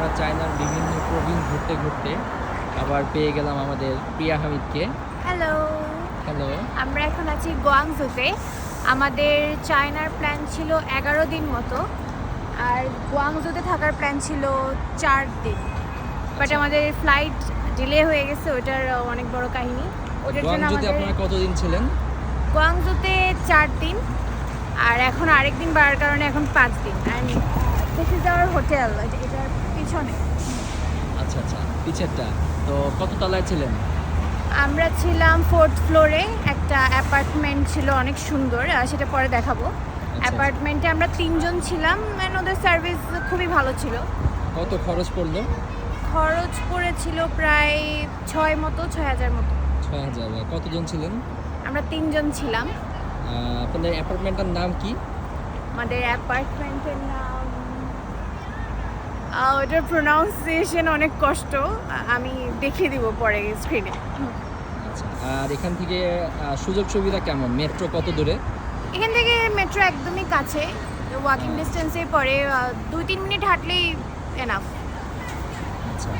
আমরা চায়নার বিভিন্ন প্রভিন্স ঘুরতে ঘুরতে আবার পেয়ে গেলাম আমাদের প্রিয়া হামিদকে। Hello, hello. আমরা এখন আছি গোয়াংজুতে। আমাদের চায়নার প্ল্যান ছিল 11 দিন মতো, আর গোয়াংজুতে থাকার প্ল্যান ছিল 4 দিন। বাট আচ্ছা। আমাদের ফ্লাইট ডিলে হয়ে গেছে, ওটার অনেক বড় কাহিনী। ওটার জন্য গোয়াংজুতে আমাদের আপনারা কতদিন ছিলেন? গোয়াংজুতে 4 দিন, আর এখন আরেকদিন বাড়ার কারণে এখন 5 দিন। And this is our hotel, এটার পিছনে। আচ্ছা আচ্ছা, পিছেরটা। তো কত তলায় ছিলেন? আমরা ছিলাম 4th ফ্লোরে, একটা অ্যাপার্টমেন্ট ছিল অনেক সুন্দর, সেটা পরে দেখাবো। অ্যাপার্টমেন্টে আমরা 3 জন ছিলাম, অ্যান্ড ওদের সার্ভিস খুবই ভালো ছিল। কত খরচ পড়লো? খরচ পড়েছিল প্রায় 6,000 মতো। 6,000। কতজন ছিলেন? আমরা 3 জন ছিলাম। আপনাদের অ্যাপার্টমেন্টটার নাম কি? আমাদের অ্যাপার্টমেন্টের নাম ওটার প্রোনাউন্সিয়েশন অনেক কষ্ট, আমি দেখিয়ে দিব পরে স্ক্রিনে। আচ্ছা, আর এখান থেকে সুযোগ সুবিধা কেমন? মেট্রো কত দূরে? এখান থেকে মেট্রো একদমই কাছে, ওয়াকিং ডিস্টেন্সে পড়ে, 2-3 মিনিট হাঁটলেই এনাফ। আচ্ছা।